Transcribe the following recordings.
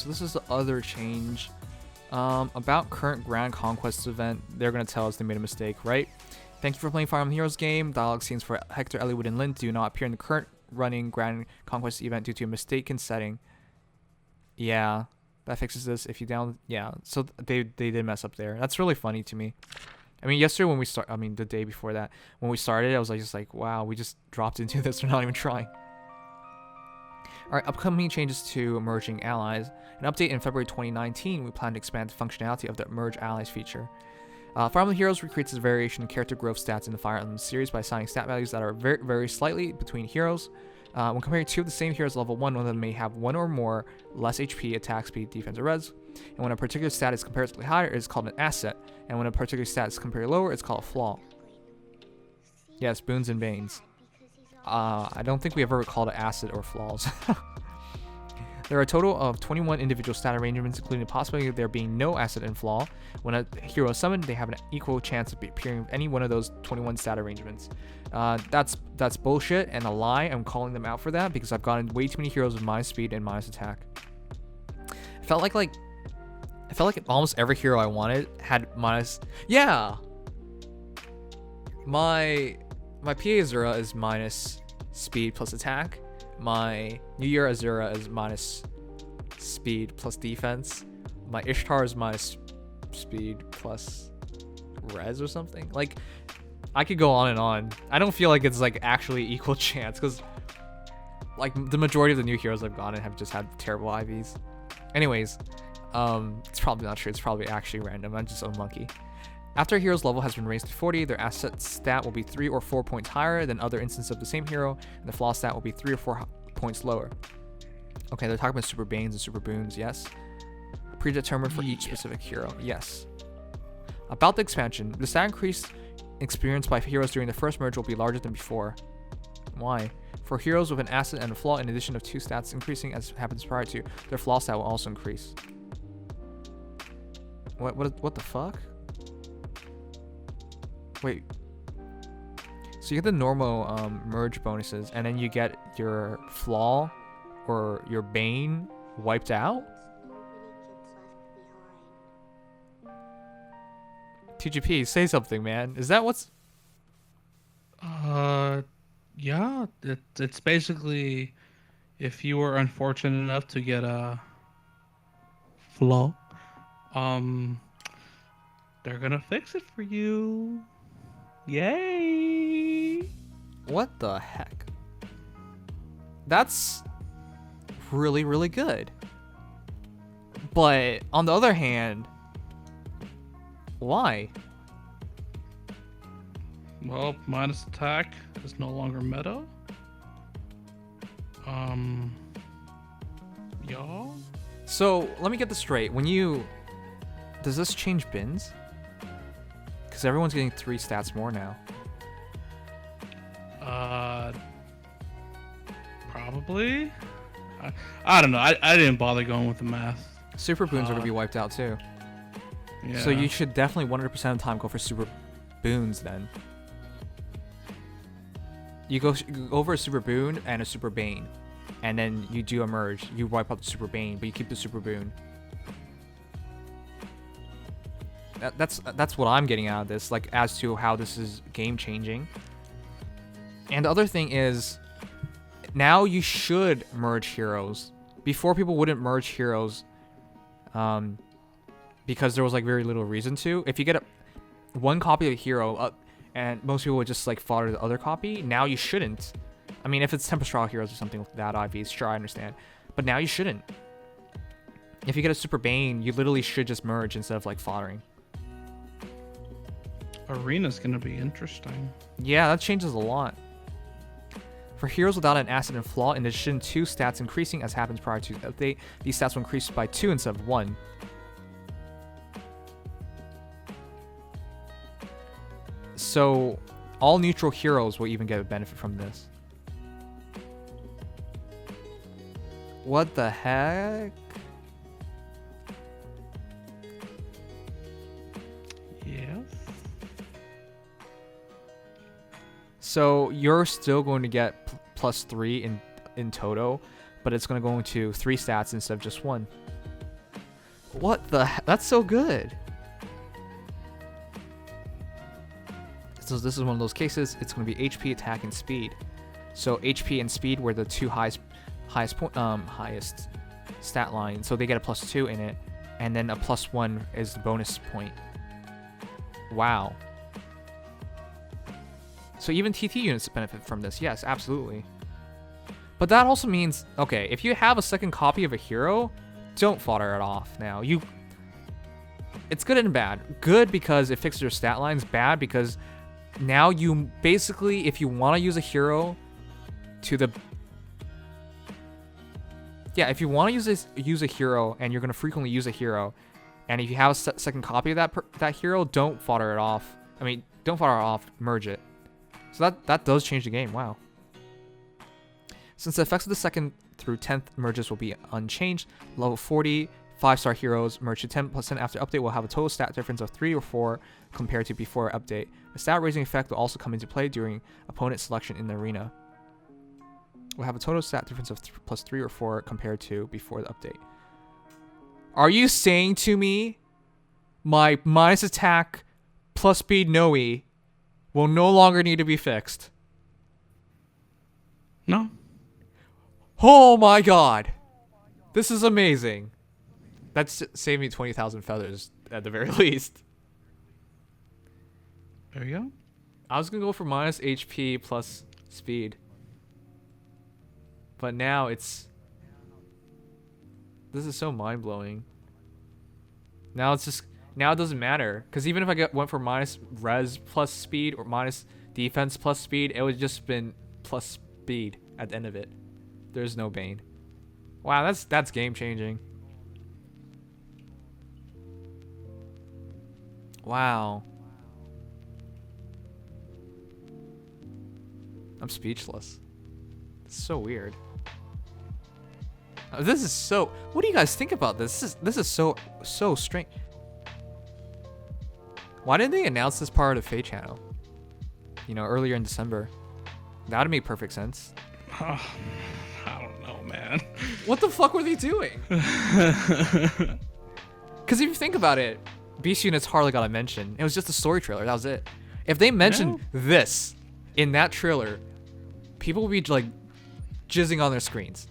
So this is the other change. About current Grand Conquest event, they're going to tell us they made a mistake, right? Thank you for playing Fire Emblem Heroes game. Dialogue scenes for Hector, Eliwood, and Lyn do not appear in the current running Grand Conquest event due to a mistaken setting. Yeah, that fixes this. If you down, yeah. So they did mess up there. That's really funny to me. I mean, yesterday when we the day before that, when we started, I was like, just like, wow, we just dropped into this. We're not even trying. Alright, upcoming changes to Emerging Allies. An update in February 2019, we plan to expand the functionality of the Merge Allies feature. Fire Emblem Heroes recreates a variation in character growth stats in the Fire Emblem series by assigning stat values that are very slightly between heroes. When comparing two of the same heroes level 1, one of them may have one or more less HP, attack speed, defense, or res. And when a particular stat is comparatively higher, it is called an asset. And when a particular stat is comparatively lower, it's called a flaw. Yes, boons and banes. I don't think we ever called it asset or flaws. There are a total of 21 individual stat arrangements, including the possibility of there being no asset and flaw. When a hero is summoned, they have an equal chance of appearing in any one of those 21 stat arrangements. That's bullshit and a lie. I'm calling them out for that because I've gotten way too many heroes with minus speed and minus attack. I felt like almost every hero I wanted had minus. Yeah. My PA Azura is minus speed plus attack. My New Year Azura is minus speed plus defense. My Ishtar is minus speed plus res or something. Like, I could go on and on. I don't feel like it's like actually equal chance because like the majority of the new heroes I've gotten have just had terrible IVs. Anyways, it's probably not true. It's probably actually random. I'm just a monkey. After a hero's level has been raised to 40, their asset stat will be 3 or 4 points higher than other instances of the same hero, and the flaw stat will be 3 or 4 points lower. Okay, they're talking about super banes and super boons, yes. Predetermined for each specific hero, yes. About the expansion, the stat increase experienced by heroes during the first merge will be larger than before. Why? For heroes with an asset and a flaw, in addition of 2 stats increasing as happens prior to, their flaw stat will also increase. What the fuck? Wait. So you get the normal merge bonuses, and then you get your flaw or your bane wiped out? TGP, say something, man. Is that what's... Yeah. It's basically if you were unfortunate enough to get a flaw, they're gonna fix it for you. Yay! What the heck? That's really good. But on the other hand, why? Well, minus attack is no longer meta. Y'all? So let me get this straight. Does this change bins? Because everyone's getting 3 stats more now. Probably. I don't know. I didn't bother going with the math. Super boons are gonna be wiped out too. Yeah. So you should definitely 100% of the time go for super boons then. You go over a super boon and a super bane, and then you do a merge. You wipe out the super bane, but you keep the super boon. That's what I'm getting out of this, like as to how this is game changing. And the other thing is, now you should merge heroes. Before, people wouldn't merge heroes, because there was like very little reason to. If you get one copy of a hero, and most people would just like fodder the other copy, now you shouldn't. I mean, if it's Tempest Trial Heroes or something with that IVs, sure, I understand. But now you shouldn't. If you get a Super Bane, you literally should just merge instead of like foddering. Arena's gonna be interesting. Yeah, that changes a lot. For heroes without an asset and flaw, in addition to stats increasing as happens prior to the update, these stats will increase by 2 instead of 1. So, all neutral heroes will even get a benefit from this. What the heck? Yes. So you're still going to get +3 in total, but it's going to go into 3 stats instead of just 1. What the That's so good. So this is one of those cases. It's going to be HP, attack, and speed. So HP and speed were the two highest stat line. So they get a +2 in it, and then a +1 is the bonus point. Wow. So even TT units benefit from this. Yes, absolutely. But that also means, okay, if you have a second copy of a hero, don't fodder it off now. It's good and bad. Good because it fixes your stat lines. Bad because now you basically, if you want to use a hero to the... Yeah, if you want to use a hero and you're going to frequently use a hero, and if you have a second copy of that hero, don't fodder it off. I mean, don't fodder it off, merge it. So that does change the game. Wow. Since the effects of the 2nd through 10th merges will be unchanged, level 40 5-star heroes merge to 10% after update will have a total stat difference of 3 or 4 compared to before update. A stat raising effect will also come into play during opponent selection in the arena. Will have a total stat difference of +3 or 4 compared to before the update. Are you saying to me my minus attack plus speed Noe will no longer need to be fixed? No. Oh my god. This is amazing. That's saved me 20,000 feathers at the very least. There you go. I was going to go for minus HP plus speed. But now it's... This is so mind-blowing. Now it's just... Now it doesn't matter. Because even if I went for minus res plus speed or minus defense plus speed, it would just been plus speed at the end of it. There's no Bane. Wow, that's game-changing. Wow. I'm speechless. It's so weird. This is so... What do you guys think about this? This is so strange. Why didn't they announce this part of the FEH channel? You know, earlier in December. That would make perfect sense. I don't know, man. What the fuck were they doing? Because if you think about it, Beast Units hardly got a mention. It was just a story trailer. That was it. If they mentioned this in that trailer, people would be like jizzing on their screens.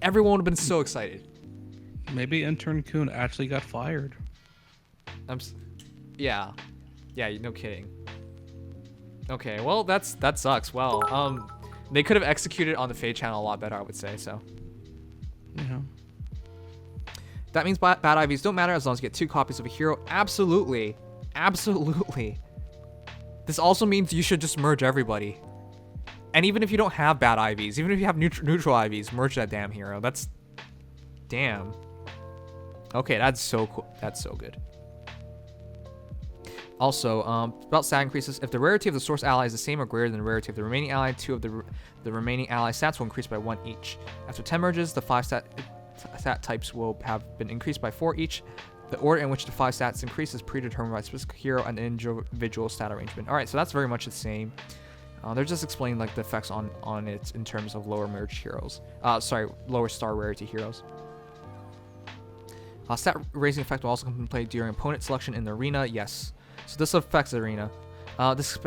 Everyone would have been so excited. Maybe Intern Kun actually got fired. Yeah, no kidding. Okay, well that sucks. Well, they could have executed on the FEH channel a lot better, I would say. So. Yeah. That means bad IVs don't matter as long as you get 2 copies of a hero. Absolutely. Absolutely. This also means you should just merge everybody. And even if you don't have bad IVs, even if you have neutral IVs, merge that damn hero. That's... Damn. Okay, that's so cool. That's so good. Also, about stat increases. If the rarity of the source ally is the same or greater than the rarity of the remaining ally, 2 of the remaining ally stats will increase by 1 each. After 10 merges, the 5 stat types will have been increased by 4 each. The order in which the 5 stats increase is predetermined by a specific hero and individual stat arrangement. Alright, so that's very much the same. They're just explaining like the effects on it in terms of lower merge heroes. Lower star rarity heroes. Stat raising effect will also come into play during opponent selection in the arena. Yes. So this affects the arena. This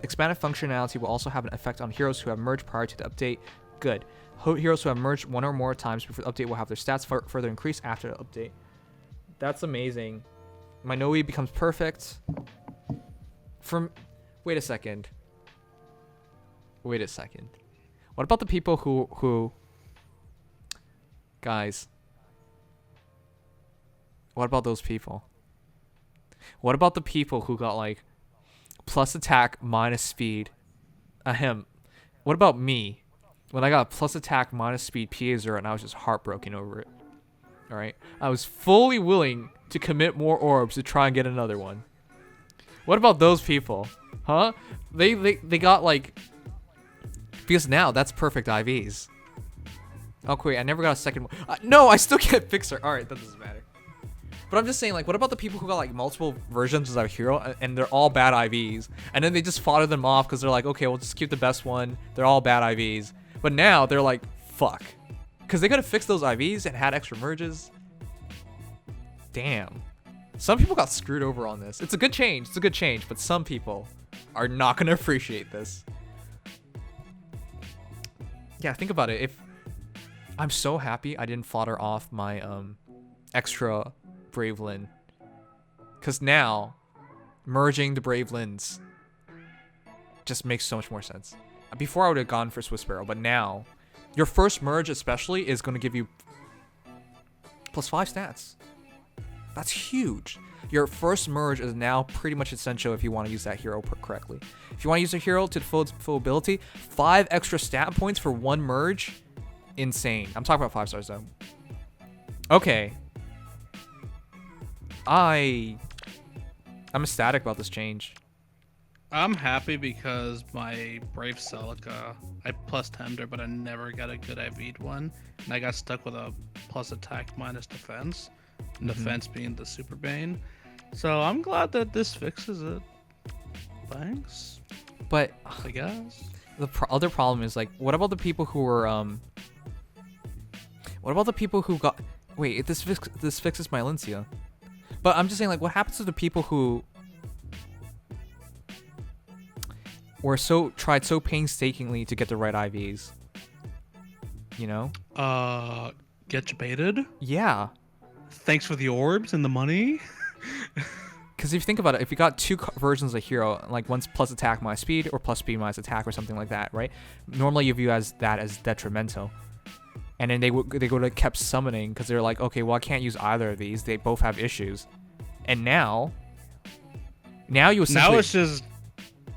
expanded functionality will also have an effect on heroes who have merged prior to the update. Good. Heroes who have merged 1 or more times before the update will have their stats further increase after the update. That's amazing. My Noe becomes perfect. Wait a second. What about the people who... Guys. What about those people? What about the people who got like plus attack minus speed? What about me? When I got plus attack minus speed Azur and I was just heartbroken over it. Alright? I was fully willing to commit more orbs to try and get another one. What about those people? Huh? They got like... Because now that's perfect IVs. Oh wait, I never got a second one. No, I still can't fix her. Alright, that doesn't matter. But I'm just saying, like, what about the people who got like multiple versions of their hero and they're all bad IVs, and then they just fodder them off because they're like, okay, we'll just keep the best one. They're all bad IVs. But now they're like, fuck, because they could have fixed those IVs and had extra merges. Damn. Some people got screwed over on this. It's a good change. It's a good change, but some people are not going to appreciate this. Yeah, think about it. If I'm so happy I didn't fodder off my extra Brave Lin. Because now, merging the Brave Lins just makes so much more sense. Before I would have gone for Swiss Barrel, but now, your first merge especially is going to give you +5 stats. That's huge. Your first merge is now pretty much essential if you want to use that hero correctly. If you want to use a hero to full ability, 5 extra stat points for 1 merge, insane. I'm talking about 5 stars though. Okay. I'm ecstatic about this change. I'm happy because my Brave Celica, I +10'd her, but I never got a good IV'd one. And I got stuck with a plus attack minus defense. And defense being the Super Bane. So I'm glad that this fixes it. Thanks. But I guess. The other problem is, like, what about the people who were, what about the people who got, wait, this fixes my Lincia. But I'm just saying, like, what happens to the people who were tried so painstakingly to get the right IVs? You know? Get debated? Yeah. Thanks for the orbs and the money. Because if you think about it, if you got 2 versions of hero, like one's plus attack minus speed or plus speed minus attack or something like that, right? Normally you view that as detrimental. And then they go to kept summoning because they're like, okay, well, I can't use either of these. They both have issues. And now you essentially... Now it's just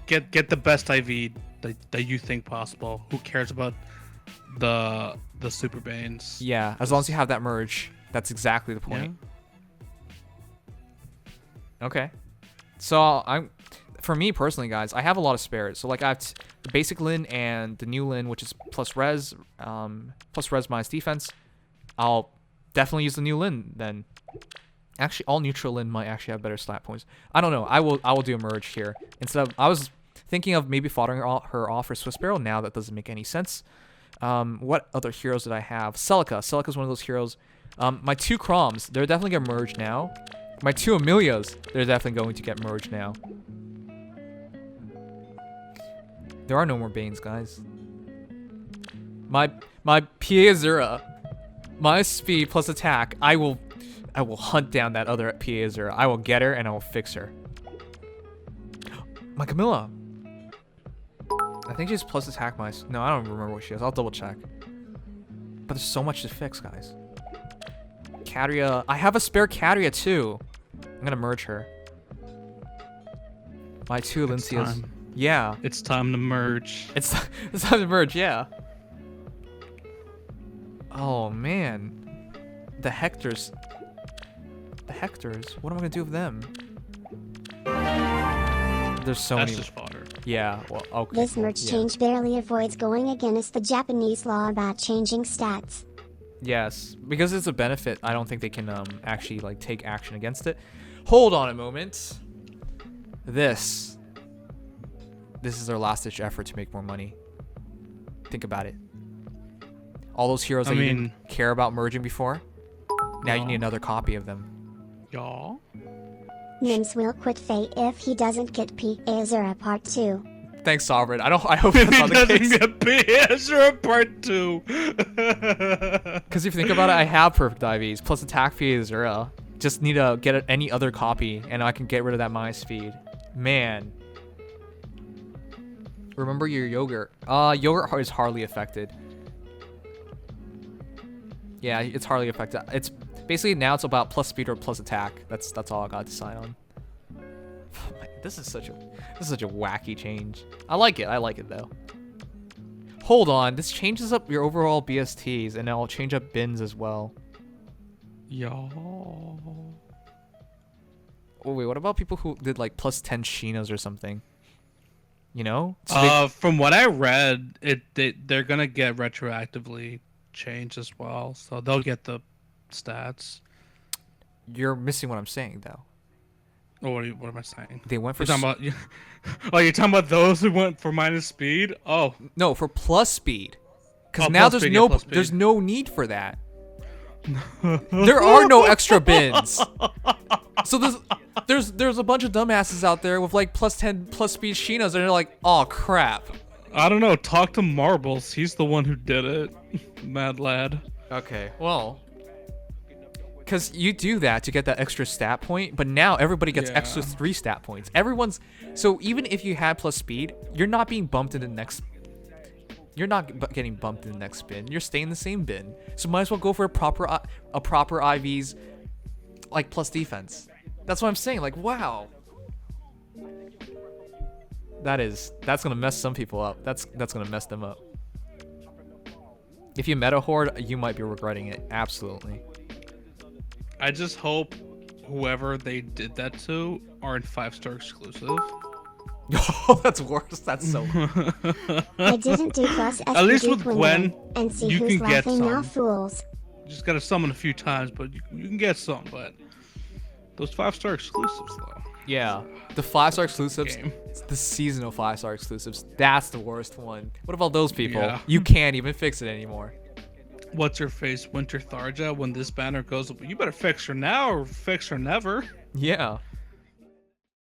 get the best IV that you think possible. Who cares about the Super Banes? Yeah, as long as you have that merge. That's exactly the point. Yeah. Okay. So for me personally, guys, I have a lot of spares. So like I have the basic Lin and the new Lin, which is plus res minus defense. I'll definitely use the new Lin then. Actually, all neutral Lin might actually have better stat points. I don't know. I will do a merge here instead of. I was thinking of maybe foddering her off for Swiss Barrel. Now that doesn't make any sense. What other heroes did I have? Celica. Celica's one of those heroes. My 2 Chroms, they're definitely going to merge now. My 2 Amelias, they're definitely going to get merged now. There are no more Banes, guys. My Azura, my speed plus attack, I will hunt down that other Azura. I will get her and I will fix her. My Camilla. I think she's plus attack minus. No, I don't remember what she has. I'll double check. But there's so much to fix, guys. Caria. I have a spare Caria too. I'm gonna merge her. My 2 Lincias. Yeah. It's time to merge. It's time to merge, yeah. Oh man. The Hectors. What am I gonna do with them? There's so many. That's just fodder. Yeah, well, okay. This merge change barely avoids going against the Japanese law about changing stats. Yes, because it's a benefit. I don't think they can actually like take action against it. Hold on a moment. This is their last ditch effort to make more money. Think about it. All those heroes that you didn't care about merging before, now you need another copy of them. Y'all. Nims will quit Faye if he doesn't get P. Azura Part 2. Thanks, Sovereign. I hope that's not the case. He doesn't get P. Azura Part 2. Because if you think about it, I have perfect IVs plus attack P. Azura. Just need to get any other copy, and I can get rid of that minus speed. Man. Remember your yogurt. Yogurt is hardly affected. Yeah, it's hardly affected. It's basically now it's about plus speed or plus attack. That's all I got to decide on. This is such a wacky change. I like it though. Hold on, this changes up your overall BSTs, and I'll change up bins as well. Y'all. Oh wait, what about people who did like plus 10 Sheenas or something? You know? So from what I read, they're gonna get retroactively changed as well, so they'll get the stats. You're missing what I'm saying though. Oh, what am I saying? They went for. You're talking about those who went for minus speed? Oh no, for plus speed. Because now there's no need for that. There are no extra bins. So there's a bunch of dumbasses out there with like +10 plus speed Shinas, and they're like, oh crap. I don't know. Talk to Marbles. He's the one who did it. Mad lad. Okay, well, because you do that to get that extra stat point, but now everybody gets Yeah. extra 3 stat points. So even if you had plus speed, you're not being bumped in the next. You're not getting bumped in the next bin. You're staying in the same bin. So might as well go for a proper IVs, like plus defense. That's what I'm saying. Like, wow. That's gonna mess some people up. That's gonna mess them up. If you meta horde, you might be regretting it. Absolutely. I just hope whoever they did that to aren't 5-star exclusive. Oh, that's worse. That's so. I didn't do plus At least with SPD Gwen, window, and see you who's can get laughing now, some. fools. You just gotta summon a few times, but you can get some. But those 5-star exclusives, though. Yeah, the 5-star exclusives, Game. the seasonal 5-star exclusives. That's the worst one. What about those people? Yeah. You can't even fix it anymore. What's her face, Winter Tharja? When this banner goes up, you better fix her now or fix her never. Yeah.